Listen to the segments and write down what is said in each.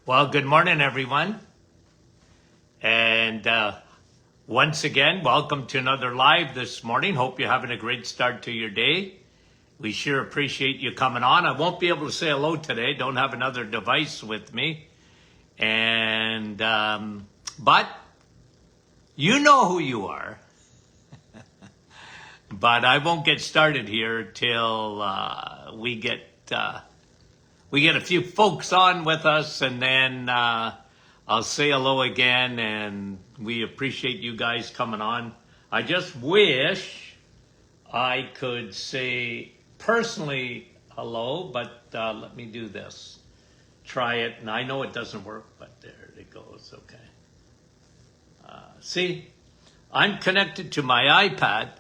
Well, good morning, everyone. And once again, welcome to another live this morning. Hope you're having a great start to your day. We sure appreciate you coming on. I won't be able to say hello today. Don't have another device with me. And, but you know who you are. But I won't get started here till we get a few folks on with us, and then I'll say hello again, and we appreciate you guys coming on. I just wish I could say personally hello, but let me do this. Try it, and I know it doesn't work, but there it goes, okay. See, I'm connected to my iPad,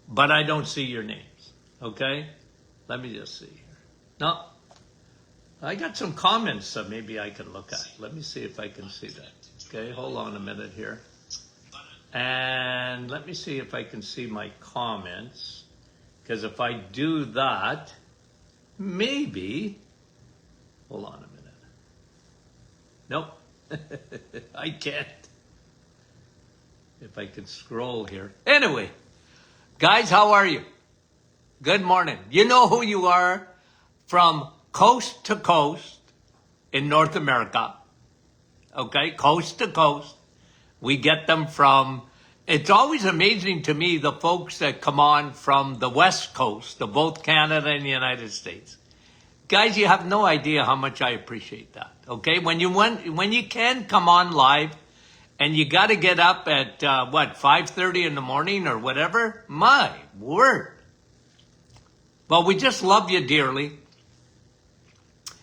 but I don't see your names, okay? Let me just see here. No. I got some comments that maybe I can look at. Let me see if I can see that. Okay, hold on a minute here. And let me see if I can see my comments. Because if I do that, maybe, hold on a minute. Nope, I can't. If I can scroll here. Anyway, guys, how are you? Good morning. You know who you are from coast to coast in North America, okay, coast to coast. We get them from, it's always amazing to me, the folks that come on from the West Coast of both Canada and the United States. Guys, you have no idea how much I appreciate that, okay? When you can come on live and you got to get up at, 5:30 in the morning or whatever, my word. Well, we just love you dearly.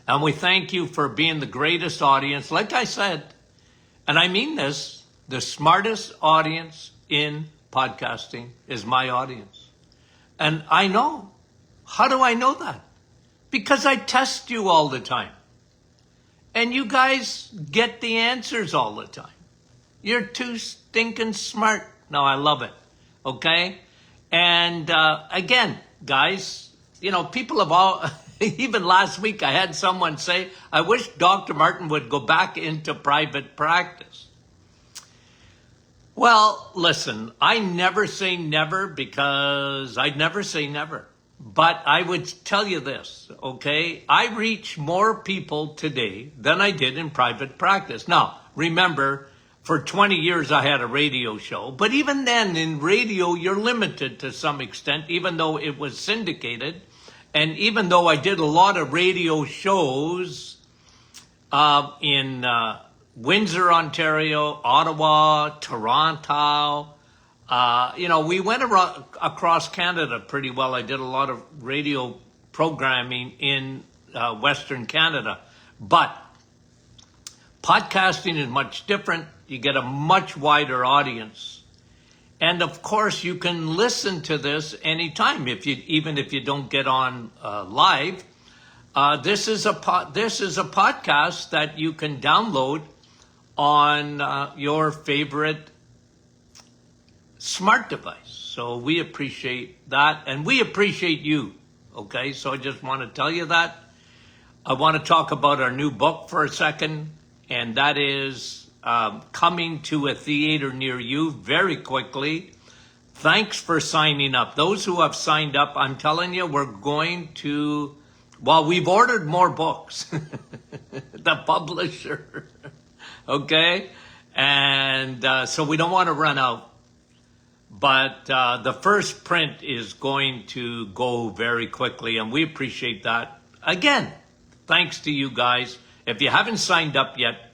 And we thank you for being the greatest audience. Like I said, and I mean this, the smartest audience in podcasting is my audience. And I know. How do I know that? Because I test you all the time. And you guys get the answers all the time. You're too stinking smart. No, I love it. Okay? And again, guys, you know, people have all... Even last week, I had someone say, I wish Dr. Martin would go back into private practice. Well, listen, I never say never because I never say never. But I would tell you this, okay? I reach more people today than I did in private practice. Now, remember, for 20 years I had a radio show. But even then, in radio, you're limited to some extent, even though it was syndicated. And even though I did a lot of radio shows in Windsor, Ontario, Ottawa, Toronto, we went across Canada pretty well. I did a lot of radio programming in Western Canada. But podcasting is much different. You get a much wider audience. And of course, you can listen to this anytime, even if you don't get on live. This is a podcast that you can download on your favorite smart device. So we appreciate that, and we appreciate you. Okay, so I just want to tell you that. I want to talk about our new book for a second, and that is coming to a theater near you very quickly. Thanks for signing up. Those who have signed up, I'm telling you, we're going to, well, we've ordered more books. The publisher. Okay? And so we don't want to run out. But the first print is going to go very quickly, and we appreciate that. Again, thanks to you guys. If you haven't signed up yet,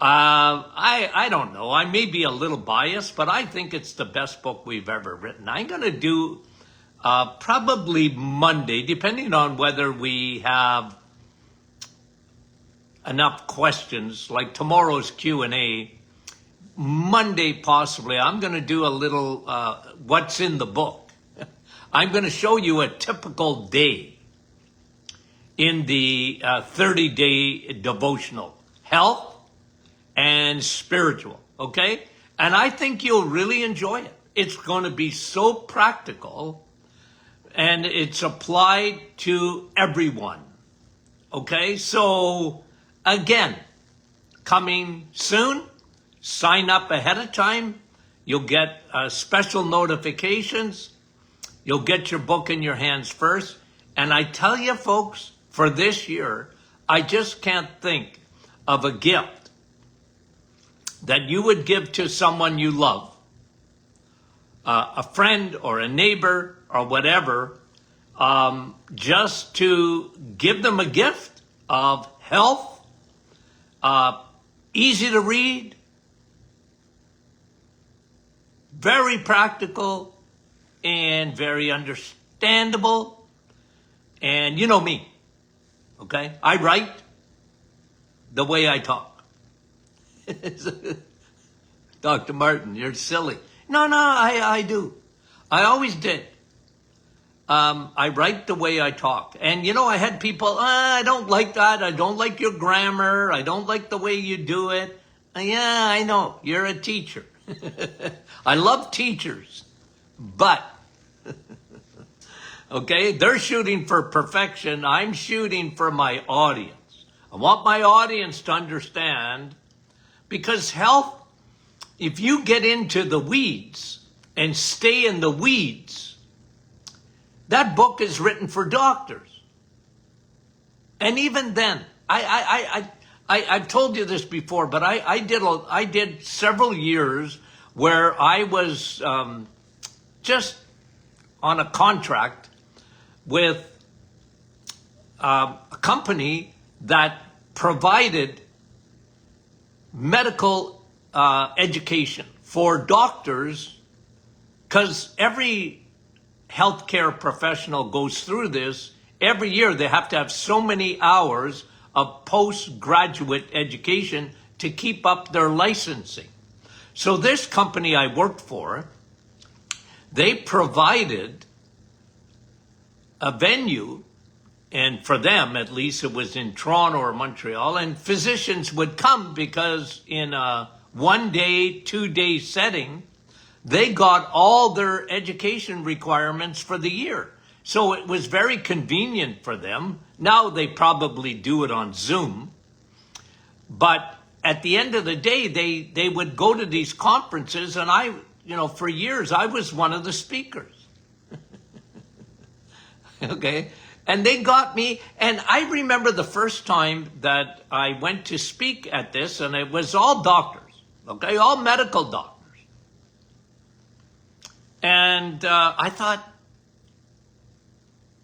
I don't know. I may be a little biased, but I think it's the best book we've ever written. I'm going to do probably Monday, depending on whether we have enough questions, like tomorrow's Q&A. Monday, possibly, I'm going to do a little what's in the book. I'm going to show you a typical day in the 30-day devotional. Health and spiritual, okay? And I think you'll really enjoy it. It's going to be so practical, and it's applied to everyone, okay? So, again, coming soon. Sign up ahead of time. You'll get special notifications. You'll get your book in your hands first. And I tell you, folks, for this year, I just can't think of a gift that you would give to someone you love, a friend or a neighbor or whatever, just to give them a gift of health, easy to read, very practical, and very understandable. And you know me, okay? I write the way I talk. Dr. Martin, you're silly. No, I do. I always did. I write the way I talk. And, I had people, I don't like that. I don't like your grammar. I don't like the way you do it. Yeah, I know. You're a teacher. I love teachers. But, okay, they're shooting for perfection. I'm shooting for my audience. I want my audience to understand, because health, if you get into the weeds and stay in the weeds, that book is written for doctors. And even then, I've told you this before, but I did several years where I was just on a contract with a company that provided medical education for doctors, because every healthcare professional goes through this. Every year they have to have so many hours of postgraduate education to keep up their licensing. So this company I worked for, they provided a venue, and for them, at least, it was in Toronto or Montreal, and physicians would come because in a 1-day, 2-day setting, they got all their education requirements for the year. So it was very convenient for them. Now they probably do it on Zoom. But at the end of the day, they would go to these conferences, and I, for years, I was one of the speakers. Okay? And they got me, and I remember the first time that I went to speak at this, and it was all doctors, okay, all medical doctors. And I thought,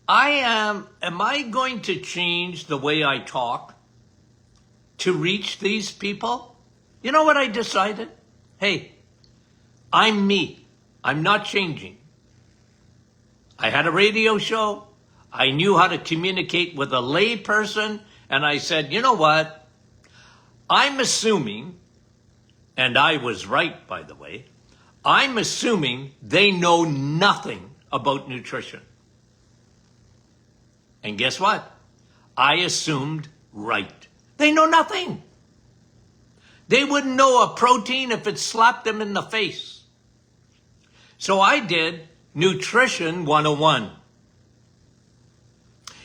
am I going to change the way I talk to reach these people? You know what I decided? Hey, I'm me. I'm not changing. I had a radio show. I knew how to communicate with a lay person, and I said, you know what? I'm assuming, and I was right, by the way, I'm assuming they know nothing about nutrition. And guess what? I assumed right. They know nothing. They wouldn't know a protein if it slapped them in the face. So I did Nutrition 101.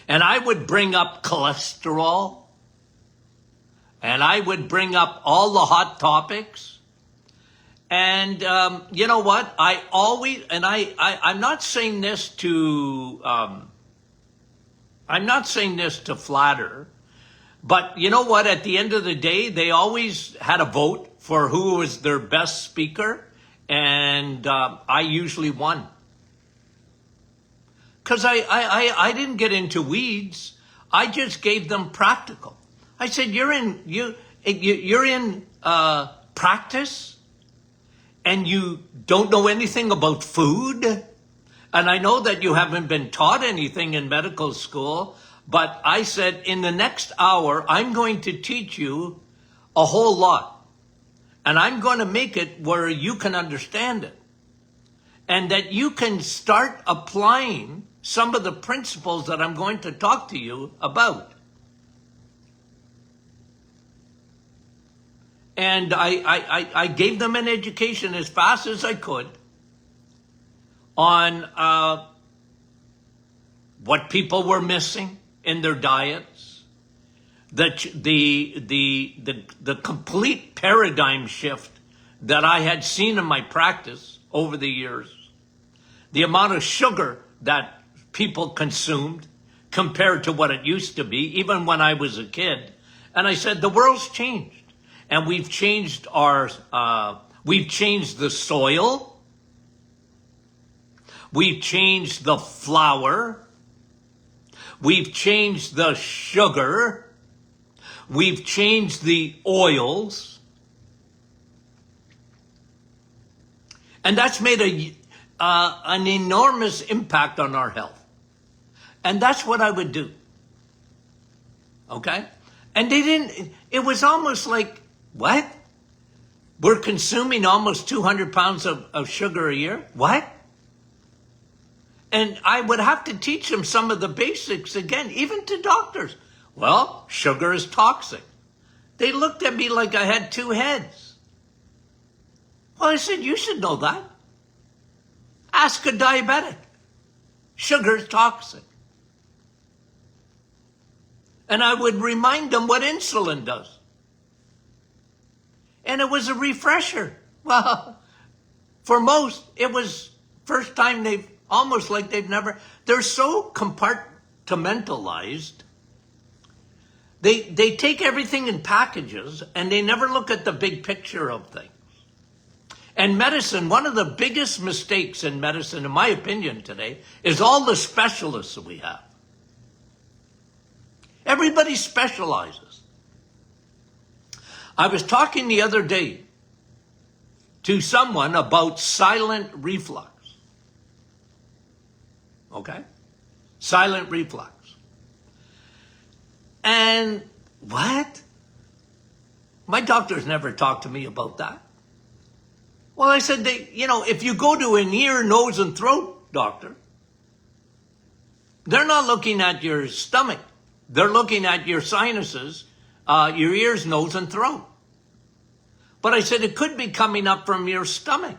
And I would bring up cholesterol, and I would bring up all the hot topics. And you know what? I always, and I'm not saying this to, flatter, but you know what? At the end of the day, they always had a vote for who was their best speaker, and I usually won. Because I didn't get into weeds. I just gave them practical. I said, you're in practice, and you don't know anything about food. And I know that you haven't been taught anything in medical school, but I said, in the next hour, I'm going to teach you a whole lot. And I'm going to make it where you can understand it. And that you can start applying some of the principles that I'm going to talk to you about. And I gave them an education as fast as I could on what people were missing in their diets, the complete paradigm shift that I had seen in my practice over the years, the amount of sugar that people consumed compared to what it used to be, even when I was a kid. And I said, the world's changed. And we've changed we've changed the soil. We've changed the flour. We've changed the sugar. We've changed the oils. And that's made an enormous impact on our health. And that's what I would do. Okay? And it was almost like, what? We're consuming almost 200 pounds of sugar a year? What? And I would have to teach them some of the basics again, even to doctors. Well, sugar is toxic. They looked at me like I had two heads. Well, I said, you should know that. Ask a diabetic. Sugar is toxic. And I would remind them what insulin does. And it was a refresher. Well, for most, it was first time they're so compartmentalized. They take everything in packages and they never look at the big picture of things. And medicine, one of the biggest mistakes in medicine, in my opinion today, is all the specialists that we have. Everybody specializes. I was talking the other day to someone about silent reflux. Okay? Silent reflux. And what? My doctor's never talked to me about that. Well, I said, if you go to an ear, nose, and throat doctor, they're not looking at your stomach. They're looking at your sinuses, your ears, nose, and throat. But I said, it could be coming up from your stomach.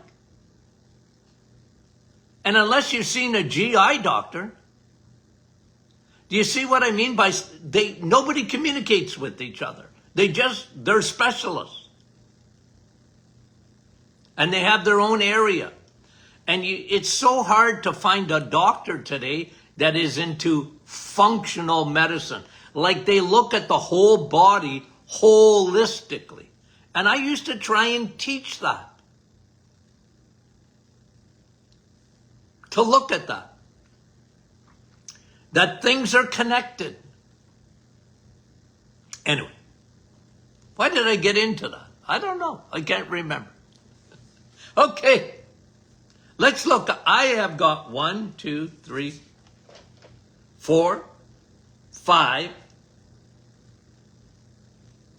And unless you've seen a GI doctor, do you see what I mean by nobody communicates with each other. They're specialists. And they have their own area. And it's so hard to find a doctor today that is into functional medicine. Like they look at the whole body holistically. And I used to try and teach that. To look at that. That things are connected. Anyway, why did I get into that? I don't know. I can't remember. Okay, let's look. I have got 1, 2, 3, 4, 5,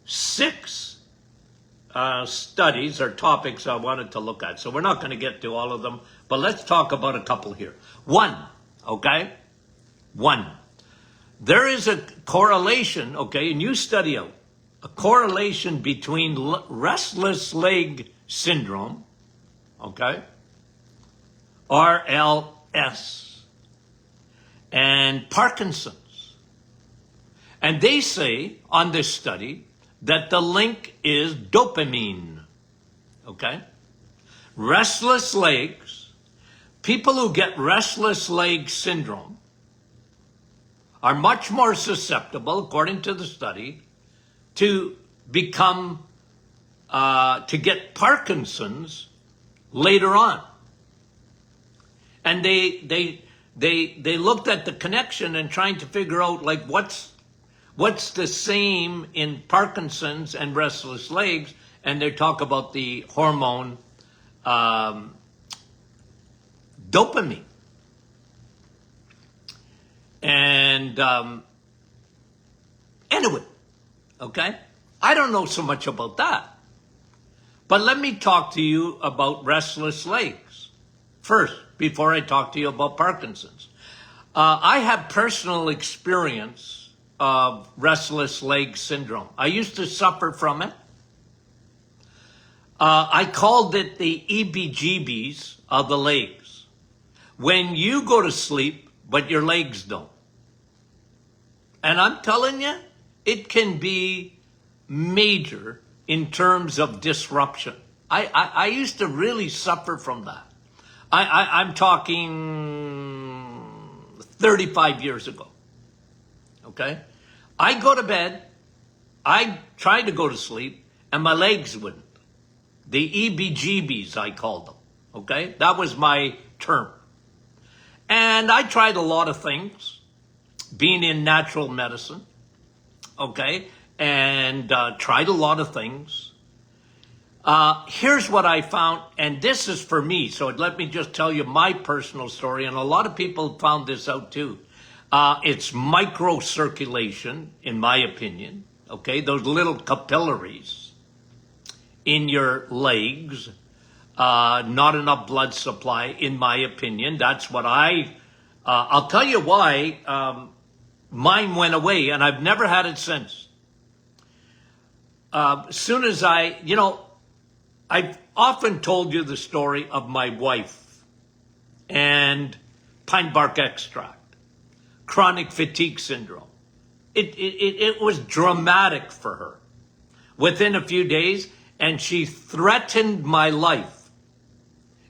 6 studies or topics I wanted to look at. So we're not going to get to all of them, but let's talk about a couple here. 1, okay? 1. There is a correlation, okay, and you study out a correlation between restless leg syndrome, okay, RLS, and Parkinson's. And they say on this study that the link is dopamine, okay? Restless legs, people who get restless leg syndrome are much more susceptible, according to the study, to become, to get Parkinson's later on. And they looked at the connection and trying to figure out like what's the same in Parkinson's and restless legs, and they talk about the hormone dopamine. And anyway, okay, I don't know so much about that. But let me talk to you about restless legs first, before I talk to you about Parkinson's. I have personal experience of restless leg syndrome. I used to suffer from it. I called it the EBGBs of the legs. When you go to sleep, but your legs don't. And I'm telling you, it can be major in terms of disruption. I used to really suffer from that. I'm talking 35 years ago. Okay? I go to bed, I try to go to sleep, and my legs wouldn't. The EBGBs, I called them. Okay? That was my term. And I tried a lot of things, being in natural medicine, okay, and tried a lot of things. Here's what I found, and this is for me, so let me just tell you my personal story, and a lot of people found this out too. It's microcirculation, in my opinion, okay, those little capillaries in your legs, not enough blood supply, in my opinion. That's what I'll tell you why mine went away, and I've never had it since. Soon as I've often told you the story of my wife and pine bark extract, chronic fatigue syndrome. It was dramatic for her within a few days, and she threatened my life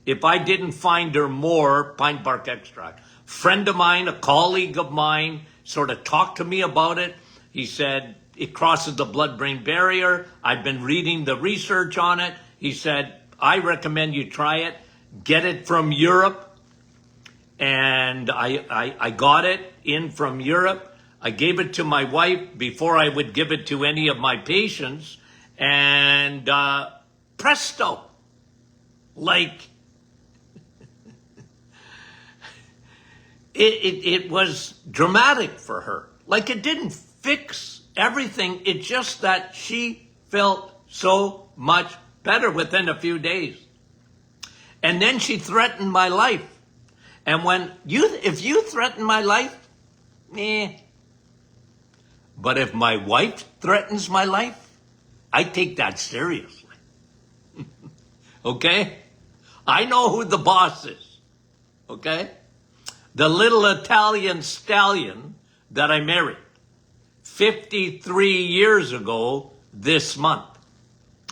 if I didn't find her more pine bark extract. Friend of mine, a colleague of mine, sort of talked to me about it. He said, it crosses the blood-brain barrier. I've been reading the research on it. He said, I recommend you try it. Get it from Europe. And I got it in from Europe. I gave it to my wife before I would give it to any of my patients. And presto, like, it was dramatic for her. Like, it didn't fix everything. It's just that she felt so much better within a few days. And then she threatened my life. And if you threaten my life, but if my wife threatens my life, I take that seriously. Okay? I know who the boss is. Okay? The little Italian stallion that I married 53 years ago this month.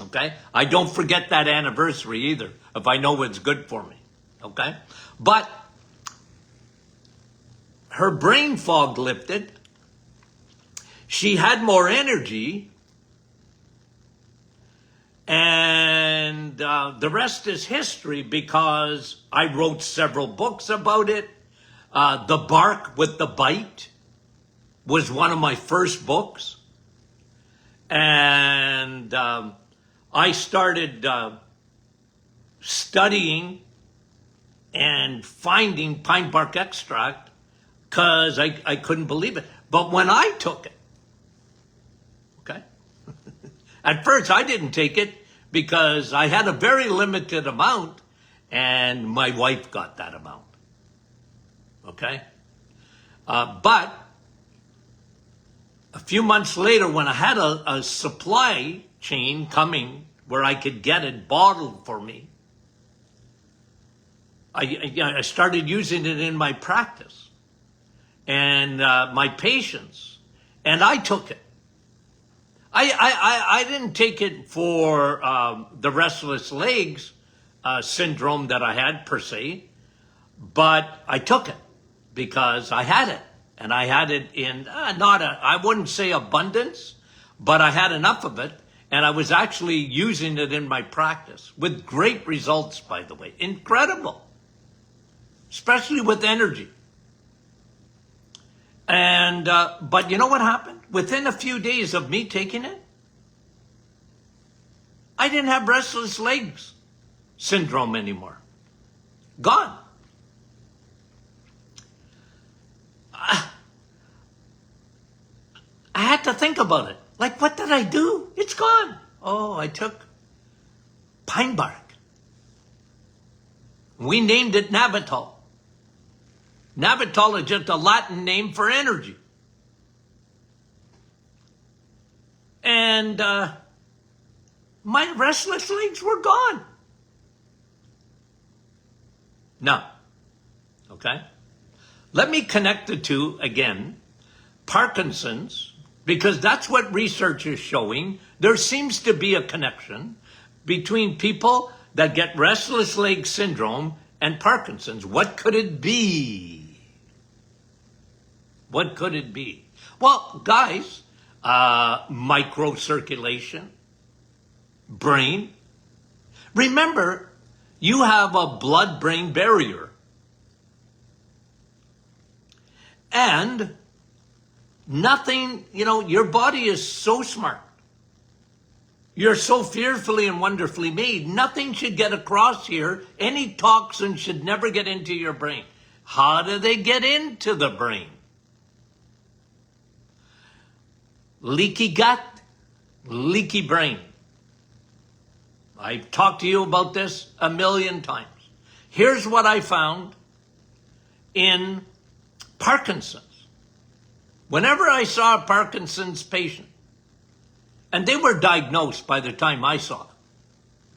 Okay? I don't forget that anniversary either, if I know what's good for me. Okay? But her brain fog lifted. She had more energy. And the rest is history, because I wrote several books about it. The Bark with the Bite was one of my first books. And I started studying and finding pine bark extract because I couldn't believe it. But when I took it, okay, at first I didn't take it because I had a very limited amount and my wife got that amount. Okay? But a few months later, when I had a supply chain coming where I could get it bottled for me, I started using it in my practice and my patients, and I took it. I didn't take it for the restless legs syndrome that I had per se, but I took it because I had it, and I had it in I wouldn't say abundance, but I had enough of it, and I was actually using it in my practice with great results, by the way. Incredible, especially with energy. And but you know what happened? Within a few days of me taking it, I didn't have restless legs syndrome anymore. Gone. I had to think about it. Like, what did I do? It's gone. Oh, I took pine bark. We named it Navitol. Navitol is just a Latin name for energy. And my restless legs were gone. Now, okay, let me connect the two again. Parkinson's because that's what research is showing. There seems to be a connection between people that get restless leg syndrome and Parkinson's. What could it be? What could it be? Well, guys, microcirculation, brain. Remember, you have a blood-brain barrier. And nothing, your body is so smart. You're so fearfully and wonderfully made. Nothing should get across here. Any toxin should never get into your brain. How do they get into the brain? Leaky gut, leaky brain. I've talked to you about this a million times. Here's what I found in Parkinson's. Whenever I saw a Parkinson's patient, and they were diagnosed by the time I saw them.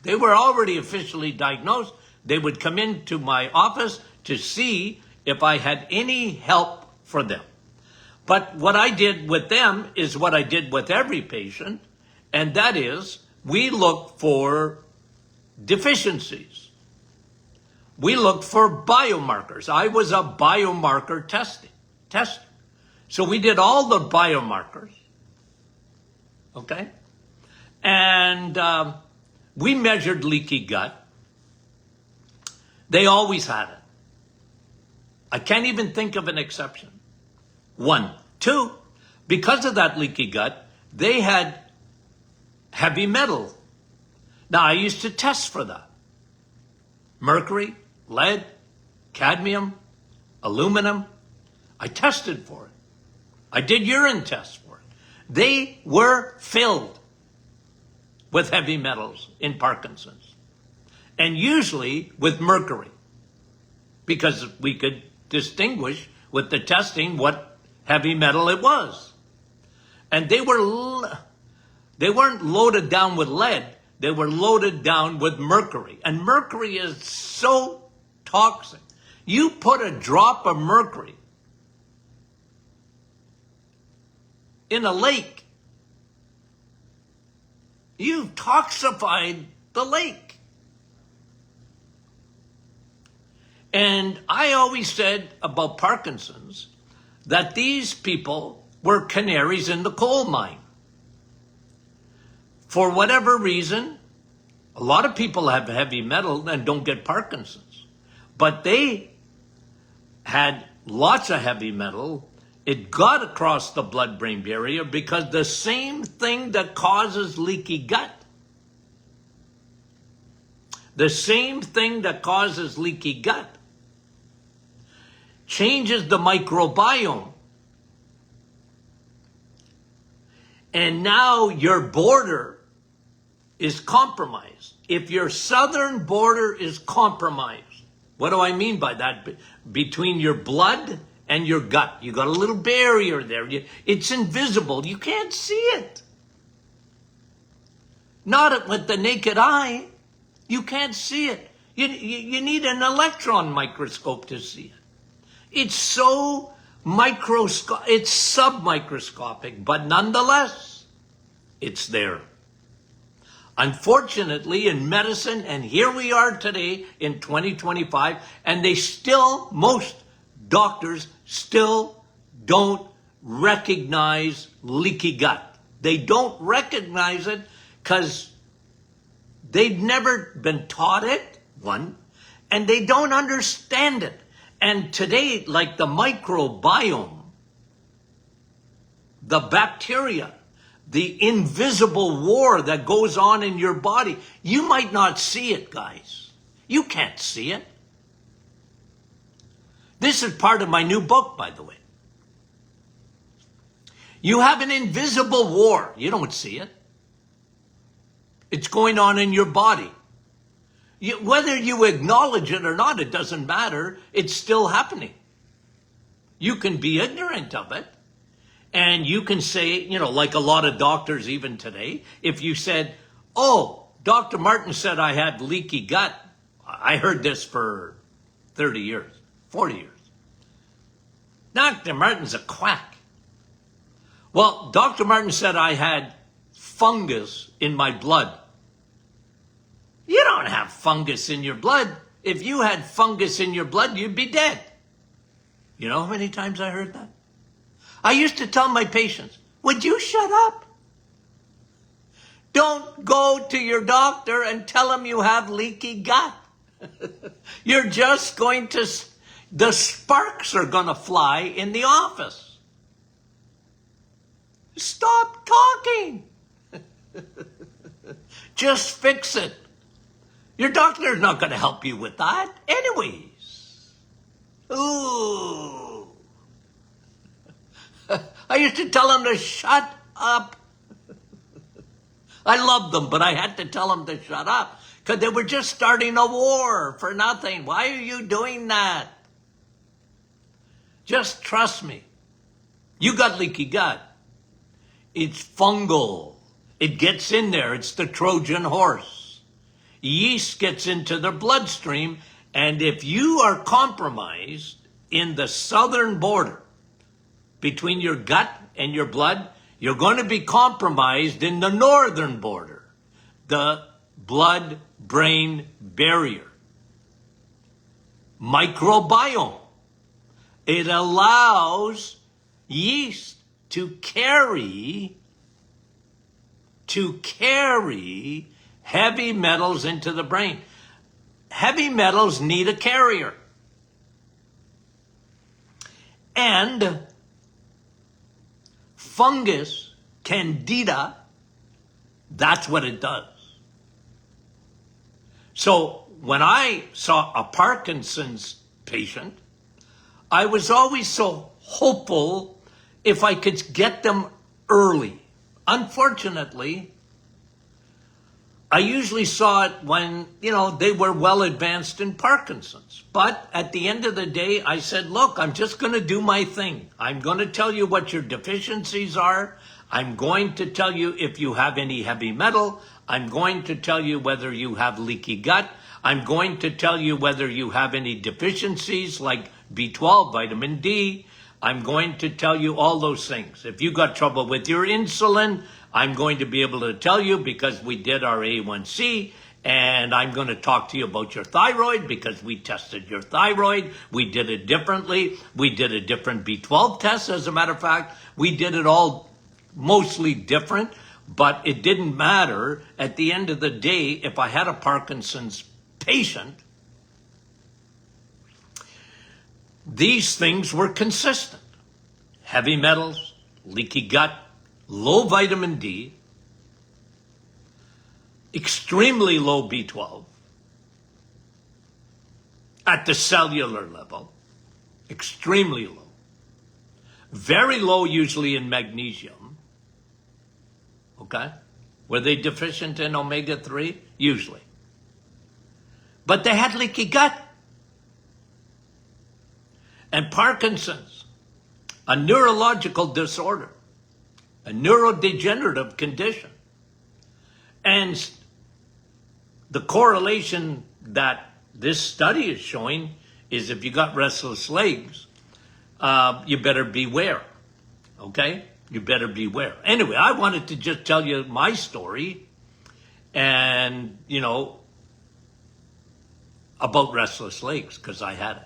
They were already officially diagnosed. They would come into my office to see if I had any help for them. But what I did with them is what I did with every patient, and that is we look for deficiencies. We look for biomarkers. I was a biomarker tester. So we did all the biomarkers. Okay? And we measured leaky gut. They always had it. I can't even think of an exception. 1. 2, because of that leaky gut, they had heavy metal. Now, I used to test for that. Mercury, lead, cadmium, aluminum. I tested for it. I did urine tests for it. They were filled with heavy metals in Parkinson's. And usually with mercury. Because we could distinguish with the testing what heavy metal it was. And they weren't loaded down with lead. They were loaded down with mercury. And mercury is so toxic. You put a drop of mercury in a lake, you've toxified the lake. And I always said about Parkinson's that these people were canaries in the coal mine. For whatever reason, a lot of people have heavy metal and don't get Parkinson's. But they had lots of heavy metal. It got across the blood-brain barrier because the same thing that causes leaky gut, changes the microbiome. And now your border is compromised. If your southern border is compromised, what do I mean by that? Between your blood and your gut. You got a little barrier there. It's invisible. You can't see it. Not with the naked eye. You can't see it. You need an electron microscope to see it. It's so it's submicroscopic, but nonetheless, it's there. Unfortunately, in medicine, and here we are today in 2025, and most doctors still don't recognize leaky gut. They don't recognize it because they've never been taught it, one, and they don't understand it. And today, like the microbiome, the bacteria, the invisible war that goes on in your body, you might not see it, guys. You can't see it. This is part of my new book, by the way. You have an invisible war. You don't see it. It's going on in your body. Whether you acknowledge it or not, it doesn't matter. It's still happening. You can be ignorant of it. And you can say, like a lot of doctors even today, if you said, oh, Dr. Martin said I had leaky gut. I heard this for 30 years, 40 years. Dr. Martin's a quack. Well, Dr. Martin said I had fungus in my blood. You don't have fungus in your blood. If you had fungus in your blood, you'd be dead. You know how many times I heard that? I used to tell my patients, would you shut up? Don't go to your doctor and tell him you have leaky gut. You're just going to, the sparks are going to fly in the office. Stop talking. Just fix it. Your doctor is not going to help you with that anyways. Ooh. I used to tell them to shut up. I loved them, but I had to tell them to shut up because they were just starting a war for nothing. Why are you doing that? Just trust me. You got leaky gut. It's fungal. It gets in there. It's the Trojan horse. Yeast gets into the bloodstream, and if you are compromised in the southern border between your gut and your blood, you're going to be compromised in the northern border, the blood-brain barrier. Microbiome. It allows yeast to carry heavy metals into the brain. Heavy metals need a carrier. And fungus, candida, that's what it does. So when I saw a Parkinson's patient, I was always so hopeful if I could get them early. Unfortunately, I usually saw it when, they were well advanced in Parkinson's. But at the end of the day, I said, look, I'm just going to do my thing. I'm going to tell you what your deficiencies are. I'm going to tell you if you have any heavy metal. I'm going to tell you whether you have leaky gut. I'm going to tell you whether you have any deficiencies like B12, vitamin D. I'm going to tell you all those things. If you got trouble with your insulin, I'm going to be able to tell you because we did our A1C, and I'm going to talk to you about your thyroid because we tested your thyroid. We did it differently. We did a different B12 test, as a matter of fact. We did it all mostly different, but it didn't matter. At the end of the day, if I had a Parkinson's patient, these things were consistent. Heavy metals, leaky gut, low vitamin D, extremely low B12 at the cellular level, extremely low. Very low usually in magnesium. Okay? Were they deficient in omega-3? Usually. But they had leaky gut. And Parkinson's, a neurological disorder, a neurodegenerative condition. And the correlation that this study is showing is if you got restless legs, you better beware. Okay? You better beware. Anyway, I wanted to just tell you my story and, about restless legs because I had it.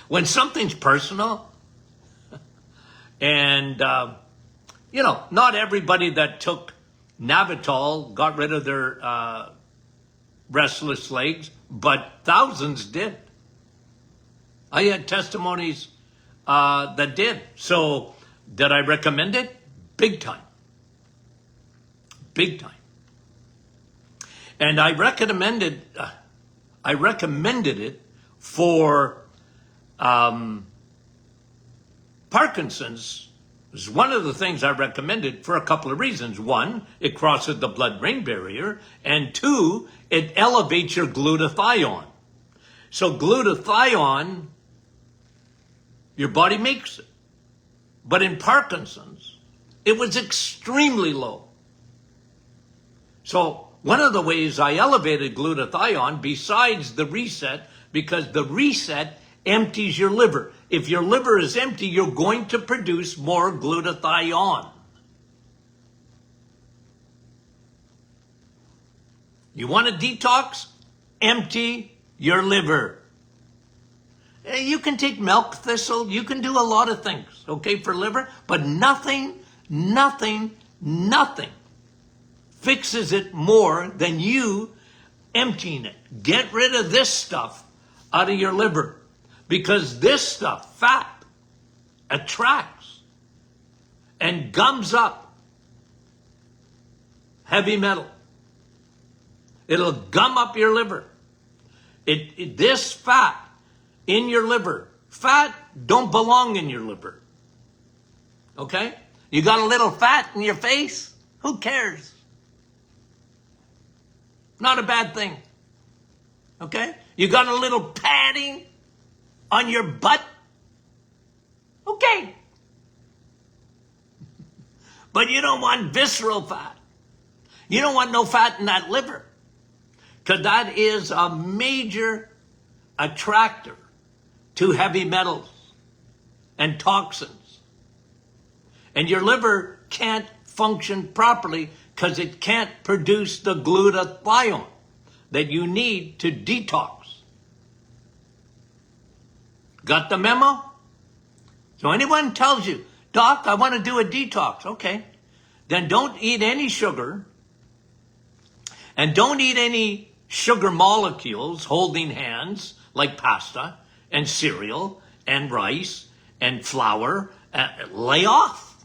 When something's personal, and, not everybody that took Navitol got rid of their restless legs, but thousands did. I had testimonies that did. So, did I recommend it? Big time. Big time. And I recommended it for Parkinson's. Is one of the things I recommended for a couple of reasons. One, it crosses the blood-brain barrier, and two, it elevates your glutathione. So glutathione, your body makes it. But in Parkinson's, it was extremely low. So one of the ways I elevated glutathione, besides the reset, because the reset empties your liver. If your liver is empty, you're going to produce more glutathione. You want a detox? Empty your liver. You can take milk thistle. You can do a lot of things, okay, for liver, but nothing fixes it more than you emptying it. Get rid of this stuff out of your liver, because this stuff, fat, attracts and gums up heavy metal. It'll gum up your liver. This fat in your liver, fat don't belong in your liver. Okay? You got a little fat in your face? Who cares? Not a bad thing. Okay? You got a little padding on your butt? Okay. But you don't want visceral fat. You don't want no fat in that liver, because that is a major attractor to heavy metals and toxins. And your liver can't function properly because it can't produce the glutathione that you need to detox. Got the memo? So anyone tells you, Doc, I want to do a detox. Okay. Then don't eat any sugar, and don't eat any sugar molecules holding hands like pasta and cereal and rice and flour. Lay off.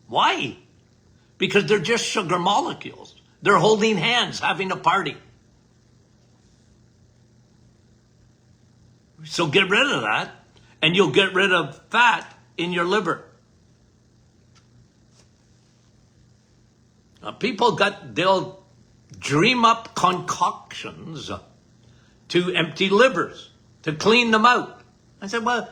Why? Because they're just sugar molecules. They're holding hands, having a party. So get rid of that, and you'll get rid of fat in your liver. Now, they'll dream up concoctions to empty livers, to clean them out. I said, well,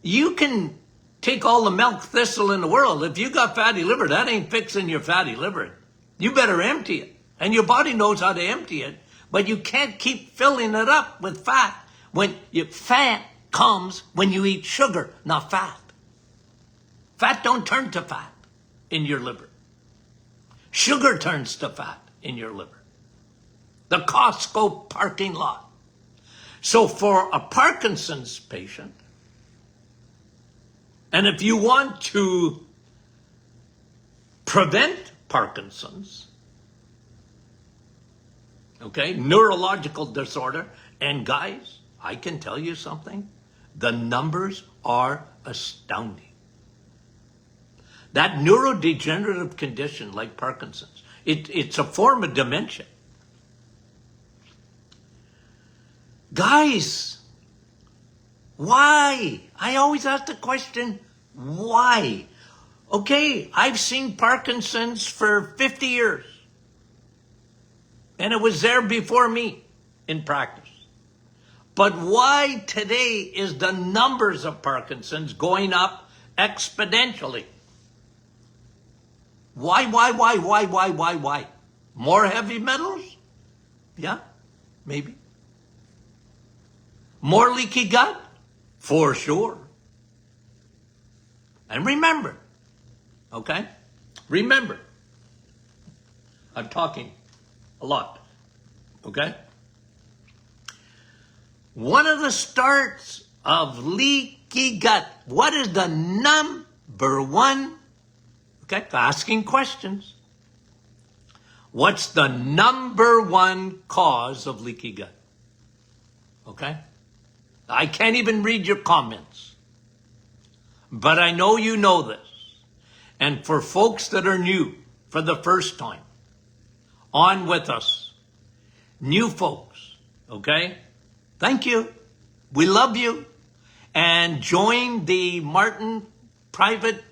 you can take all the milk thistle in the world. If you got fatty liver, that ain't fixing your fatty liver. You better empty it. And your body knows how to empty it, but you can't keep filling it up with fat. Fat comes when you eat sugar, not fat. Fat don't turn to fat in your liver. Sugar turns to fat in your liver. The Costco parking lot. So for a Parkinson's patient, and if you want to prevent Parkinson's, okay, neurological disorder, and guys, I can tell you something, the numbers are astounding. That neurodegenerative condition like Parkinson's, it's a form of dementia. Guys, why? I always ask the question, why? Okay, I've seen Parkinson's for 50 years. And it was there before me in practice. But why today is the numbers of Parkinson's going up exponentially? Why? More heavy metals? Yeah, maybe. More leaky gut? For sure. And remember, okay? Remember, I'm talking a lot, okay? One of the starts of leaky gut, what is the number one? Okay, asking questions. What's the number one cause of leaky gut? Okay? I can't even read your comments. But I know you know this. And for folks that are new for the first time, on with us. New folks, okay? Thank you. We love you. And join the Martin private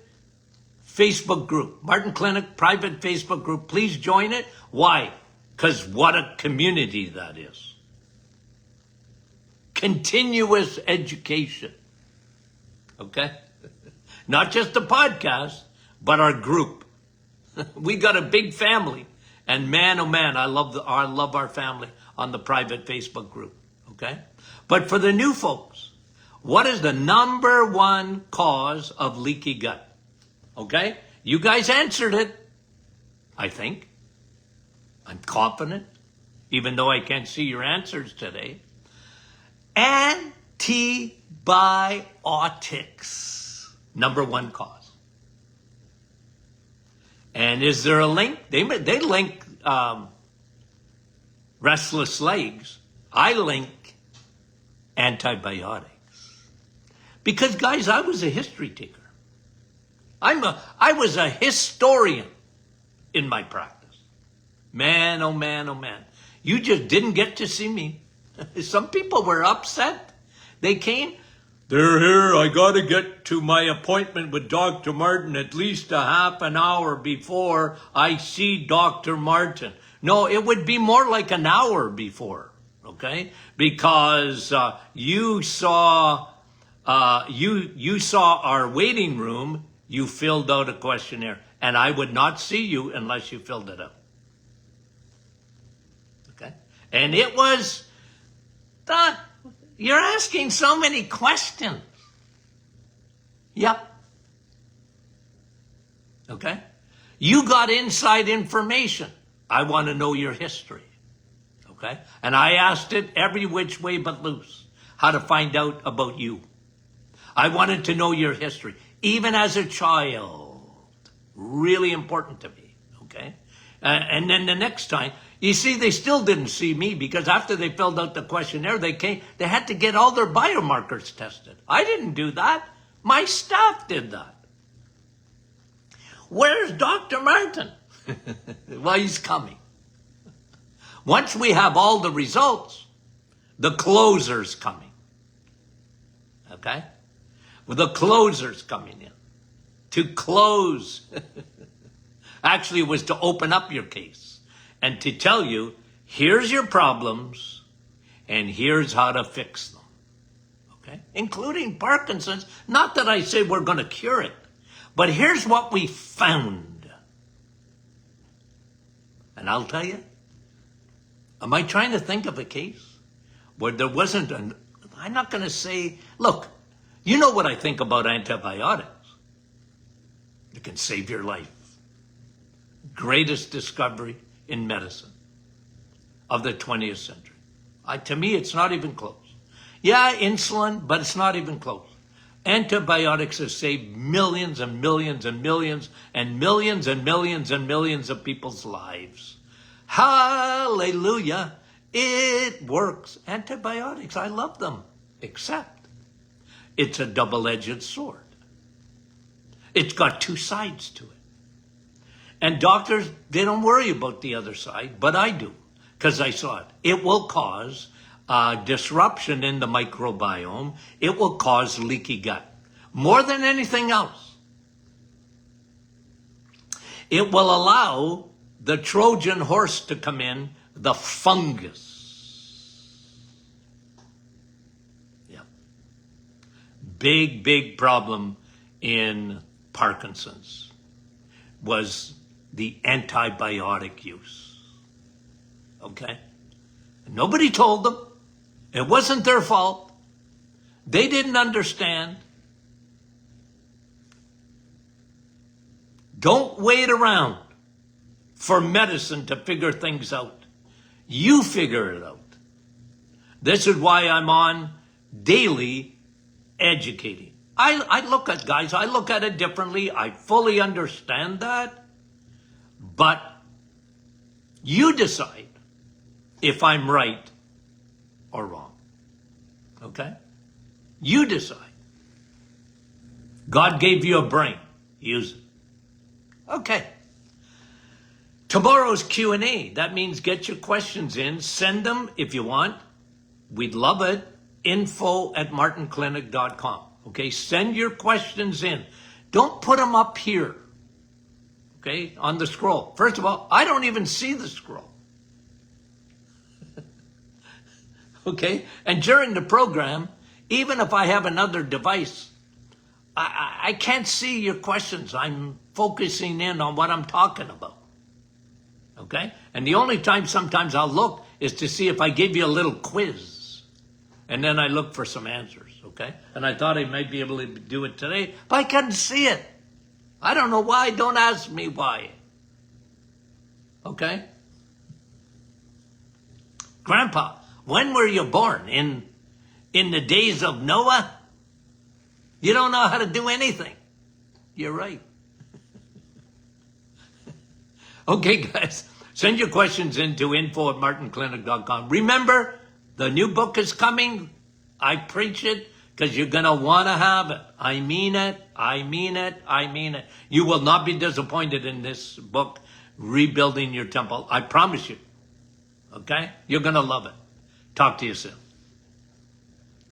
Facebook group, Martin Clinic private Facebook group. Please join it. Why? Because what a community that is. Continuous education. Okay? Not just the podcast, but our group. We got a big family. And man, oh man, I love our family on the private Facebook group. Okay? But for the new folks, What is the number one cause of leaky gut? Okay? You guys answered it, I think. I'm confident, even though I can't see your answers today. Antibiotics. Number one cause. And is there a link? They link restless legs. I link antibiotics. Because, guys, I was a history taker. I was a historian in my practice. Man, oh man, oh man. You just didn't get to see me. Some people were upset. They came. They're here. I got to get to my appointment with Dr. Martin at least a half an hour before I see Dr. Martin. No, it would be more like an hour before, okay? Because you saw our waiting room. You filled out a questionnaire, and I would not see you unless you filled it out. Okay? And it was, you're asking so many questions. Yep. Okay? You got inside information. I want to know your history. Okay? And I asked it every which way but loose, how to find out about you. I wanted to know your history, even as a child. Really important to me, okay? And then the next time, you see, they still didn't see me because after they filled out the questionnaire, they had to get all their biomarkers tested. I didn't do that. My staff did that. Where's Dr. Martin? Well, he's coming. Once we have all the results, the closer's coming. Okay? Well, the closer's coming in. To close. Actually, it was to open up your case and to tell you, here's your problems and here's how to fix them. Okay? Including Parkinson's. Not that I say we're going to cure it, but here's what we found. And I'll tell you, am I trying to think of a case where there wasn't I'm not going to say, look, you know what I think about antibiotics. It can save your life. Greatest discovery in medicine of the 20th century. To me, it's not even close. Yeah, insulin, but it's not even close. Antibiotics have saved millions and millions and millions and millions and millions and millions of people's lives. Hallelujah. It works. Antibiotics, I love them. Except it's a double-edged sword. It's got two sides to it. And doctors, they don't worry about the other side, but I do, because I saw it. It will cause disruption in the microbiome. It will cause leaky gut. More than anything else. It will allow the Trojan horse to come in, the fungus. Yeah. Big, big problem in Parkinson's was the antibiotic use. Okay? Nobody told them. It wasn't their fault. They didn't understand. Don't wait around for medicine to figure things out. You figure it out. This is why I'm on daily educating. I look at guys, I look at it differently. I fully understand that. But you decide if I'm right or wrong. Okay? You decide. God gave you a brain. Use it. Okay. Tomorrow's Q&A. That means get your questions in. Send them if you want. We'd love it. info@martinclinic.com. Okay? Send your questions in. Don't put them up here. Okay? On the scroll. First of all, I don't even see the scroll. Okay? And during the program, even if I have another device, I can't see your questions. I'm focusing in on what I'm talking about. Okay? And the only time sometimes I'll look is to see if I give you a little quiz. And then I looked for some answers, okay? And I thought I might be able to do it today, but I couldn't see it. I don't know why. Don't ask me why. Okay? Grandpa, when were you born? In the days of Noah? You don't know how to do anything. You're right. Okay, guys. Send your questions in to info@martinclinic.com. Remember, the new book is coming. I preach it because you're going to want to have it. I mean it. I mean it. I mean it. You will not be disappointed in this book, Rebuilding Your Temple. I promise you. Okay? You're going to love it. Talk to you soon.